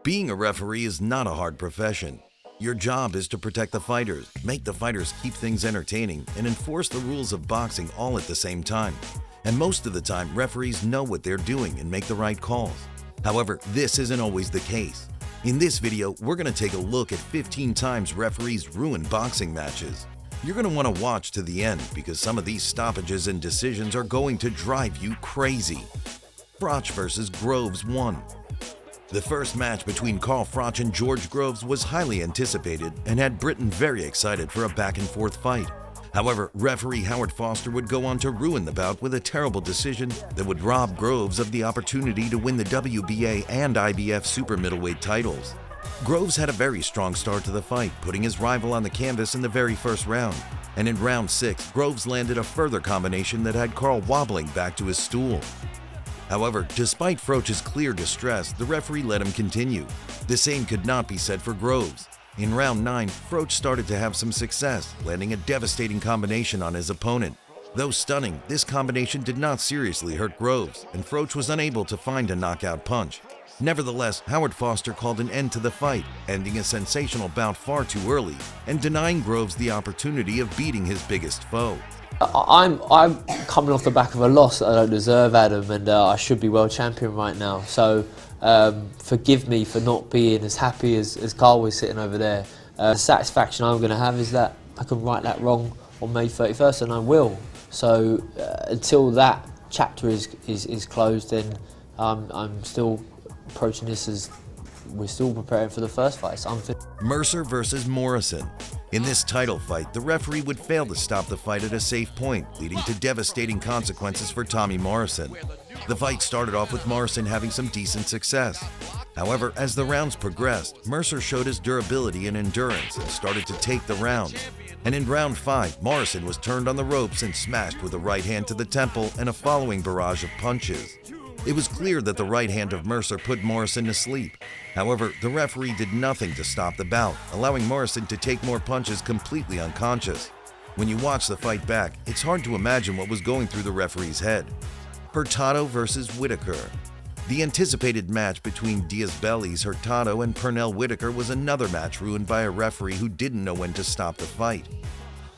Being a referee is not a hard profession. Your job is to protect the fighters, make the fighters keep things entertaining, and enforce the rules of boxing all at the same time. And most of the time, referees know what they're doing and make the right calls. However, this isn't always the case. In this video, we're going to take a look at 15 times referees ruin boxing matches. You're going to want to watch to the end because some of these stoppages and decisions are going to drive you crazy. Froch versus Groves 1. The first match between Carl Froch and George Groves was highly anticipated and had Britain very excited for a back-and-forth fight. However, referee Howard Foster would go on to ruin the bout with a terrible decision that would rob Groves of the opportunity to win the WBA and IBF super middleweight titles. Groves had a very strong start to the fight, putting his rival on the canvas in the very first round. And in round 6, Groves landed a further combination that had Carl wobbling back to his stool. However, despite Froch's clear distress, the referee let him continue. The same could not be said for Groves. In round 9, Froch started to have some success, landing a devastating combination on his opponent. Though stunning, this combination did not seriously hurt Groves, and Froch was unable to find a knockout punch. Nevertheless, Howard Foster called an end to the fight, ending a sensational bout far too early and denying Groves the opportunity of beating his biggest foe. I'm coming off the back of a loss that I don't deserve, Adam, and I should be world champion right now. So forgive me for not being as happy as Carl was sitting over there. The satisfaction I'm going to have is that I can right that wrong on May 31st, and I will. So until that chapter is closed, then I'm still approaching this as we're still preparing for the first fight. So Mercer versus Morrison. In this title fight, the referee would fail to stop the fight at a safe point, leading to devastating consequences for Tommy Morrison. The fight started off with Morrison having some decent success. However, as the rounds progressed, Mercer showed his durability and endurance and started to take the rounds. And in round 5, Morrison was turned on the ropes and smashed with a right hand to the temple and a following barrage of punches. It was clear that the right hand of Mercer put Morrison to sleep. However, the referee did nothing to stop the bout, allowing Morrison to take more punches completely unconscious. When you watch the fight back, it's hard to imagine what was going through the referee's head. Hurtado versus Whitaker. The anticipated match between Diaz-Bellis, Hurtado, and Pernell Whitaker was another match ruined by a referee who didn't know when to stop the fight.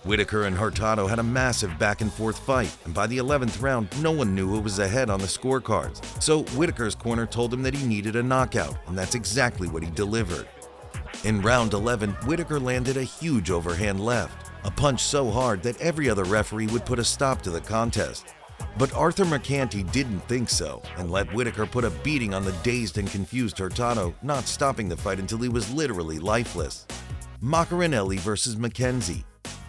Whitaker and Hurtado had a massive back-and-forth fight, and by the 11th round, no one knew who was ahead on the scorecards. So Whitaker's corner told him that he needed a knockout, and that's exactly what he delivered. In round 11, Whitaker landed a huge overhand left, a punch so hard that every other referee would put a stop to the contest. But Arthur Mercanti didn't think so, and let Whitaker put a beating on the dazed and confused Hurtado, not stopping the fight until he was literally lifeless. Macarinelli versus McKenzie.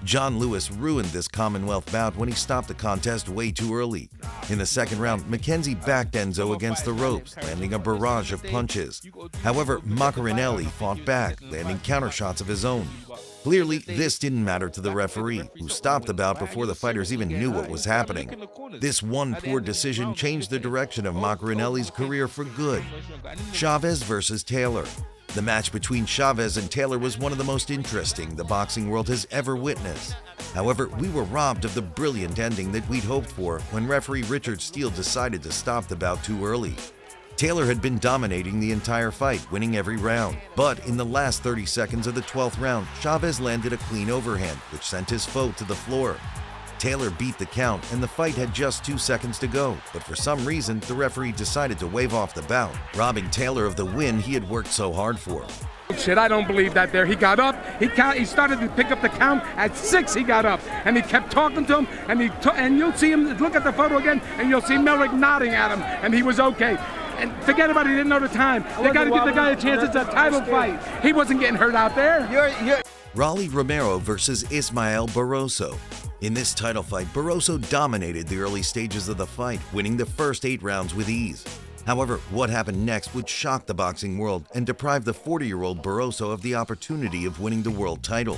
John Lewis ruined this Commonwealth bout when he stopped the contest way too early. In the second round, McKenzie backed Enzo against the ropes, landing a barrage of punches. However, Macarinelli fought back, landing countershots of his own. Clearly, this didn't matter to the referee, who stopped the bout before the fighters even knew what was happening. This one poor decision changed the direction of Macarinelli's career for good. Chavez versus Taylor. The match between Chavez and Taylor was one of the most interesting the boxing world has ever witnessed. However, we were robbed of the brilliant ending that we'd hoped for when referee Richard Steele decided to stop the bout too early. Taylor had been dominating the entire fight, winning every round. But in the last 30 seconds of the 12th round, Chavez landed a clean overhand, which sent his foe to the floor. Taylor beat the count, and the fight had just 2 seconds to go, but for some reason, the referee decided to wave off the bout, robbing Taylor of the win he had worked so hard for. Shit, I don't believe that there. He got up, he started to pick up the count. At 6, he got up, and he kept talking to him, and you'll see him, look at the photo again, and you'll see Merrick nodding at him, and he was okay. And forget about it, he didn't know the time. They got to give the guy a chance, it's a title fight. He wasn't getting hurt out there. Rolly Romero versus Ismael Barroso. In this title fight, Barroso dominated the early stages of the fight, winning the first 8 rounds with ease. However, what happened next would shock the boxing world and deprive the 40-year-old Barroso of the opportunity of winning the world title.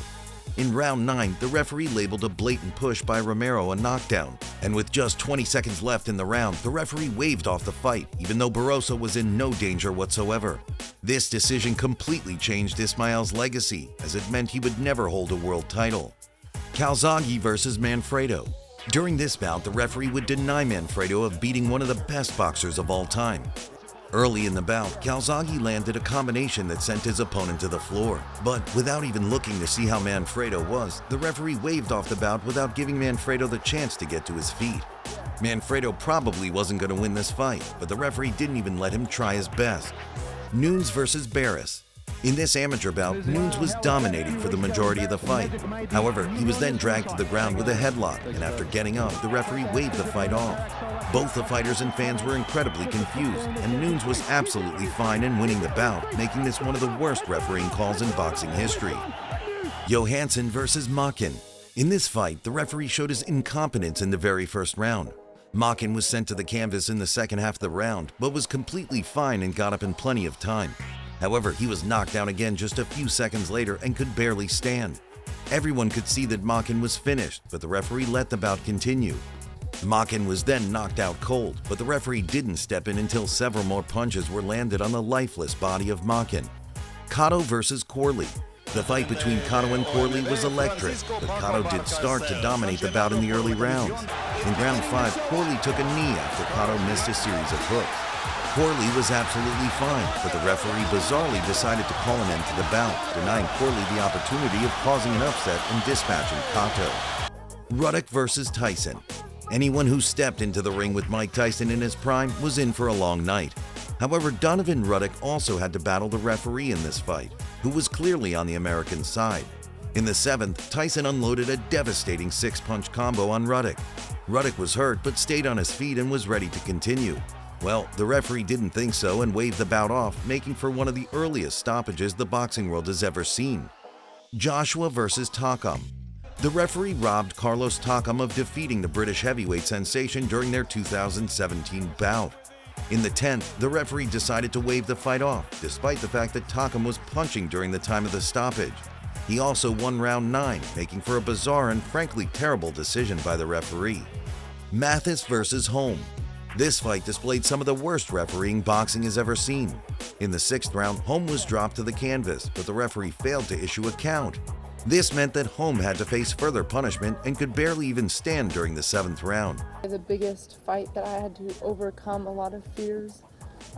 In round 9, the referee labeled a blatant push by Romero a knockdown, and with just 20 seconds left in the round, the referee waved off the fight, even though Barroso was in no danger whatsoever. This decision completely changed Ismael's legacy, as it meant he would never hold a world title. Calzaghe versus Manfredo. During this bout, the referee would deny Manfredo of beating one of the best boxers of all time. Early in the bout, Calzaghe landed a combination that sent his opponent to the floor. But without even looking to see how Manfredo was, the referee waved off the bout without giving Manfredo the chance to get to his feet. Manfredo probably wasn't going to win this fight, but the referee didn't even let him try his best. Nunes versus Barris. In this amateur bout, Nunes was dominating for the majority of the fight. However, he was then dragged to the ground with a headlock, and after getting up, the referee waved the fight off. Both the fighters and fans were incredibly confused, and Nunes was absolutely fine in winning the bout, making this one of the worst refereeing calls in boxing history. Johansson versus Makin. In this fight, the referee showed his incompetence in the very first round. Makin was sent to the canvas in the second half of the round, but was completely fine and got up in plenty of time. However, he was knocked down again just a few seconds later and could barely stand. Everyone could see that Makin was finished, but the referee let the bout continue. Makin was then knocked out cold, but the referee didn't step in until several more punches were landed on the lifeless body of Makin. Cotto versus Corley. The fight between Cotto and Corley was electric, but Cotto did start to dominate the bout in the early rounds. In round 5, Corley took a knee after Cotto missed a series of hooks. Corley was absolutely fine, but the referee bizarrely decided to call an end to the bout, denying Corley the opportunity of causing an upset and dispatching Cotto. Ruddock versus Tyson. Anyone who stepped into the ring with Mike Tyson in his prime was in for a long night. However, Donovan Ruddock also had to battle the referee in this fight, who was clearly on the American side. In the 7th, Tyson unloaded a devastating 6-punch combo on Ruddock. Ruddock was hurt but stayed on his feet and was ready to continue. Well, the referee didn't think so and waved the bout off, making for one of the earliest stoppages the boxing world has ever seen. Joshua versus Takam. The referee robbed Carlos Takam of defeating the British heavyweight sensation during their 2017 bout. In the 10th, the referee decided to wave the fight off, despite the fact that Takam was punching during the time of the stoppage. He also won round 9, making for a bizarre and frankly terrible decision by the referee. Mathis versus Holm. This fight displayed some of the worst refereeing boxing has ever seen. In the 6th round, Holm was dropped to the canvas, but the referee failed to issue a count. This meant that Holm had to face further punishment and could barely even stand during the 7th round. The biggest fight that I had to overcome a lot of fears,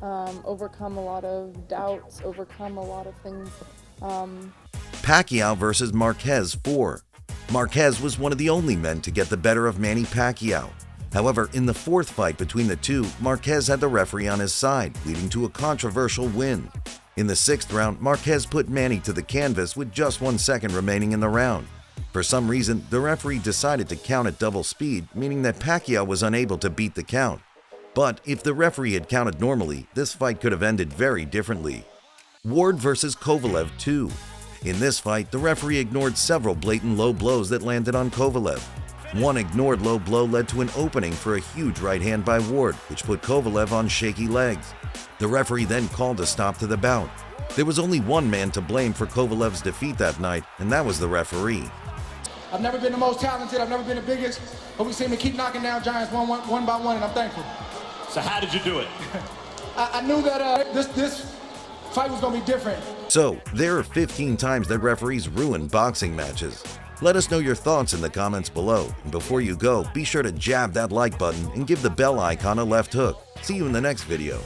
overcome a lot of doubts, overcome a lot of things. Pacquiao versus Marquez 4. Marquez was one of the only men to get the better of Manny Pacquiao. However, in the 4th fight between the two, Marquez had the referee on his side, leading to a controversial win. In the 6th round, Marquez put Manny to the canvas with just 1 second remaining in the round. For some reason, the referee decided to count at double speed, meaning that Pacquiao was unable to beat the count. But if the referee had counted normally, this fight could have ended very differently. Ward versus Kovalev 2. In this fight, the referee ignored several blatant low blows that landed on Kovalev. One ignored low blow led to an opening for a huge right hand by Ward, which put Kovalev on shaky legs. The referee then called a stop to the bout. There was only one man to blame for Kovalev's defeat that night, and that was the referee. I've never been the most talented, I've never been the biggest, but we seem to keep knocking down giants one by one, and I'm thankful. So how did you do it? I knew that this fight was going to be different. So, there are 15 times that referees ruin boxing matches. Let us know your thoughts in the comments below, and before you go, be sure to jab that like button and give the bell icon a left hook. See you in the next video.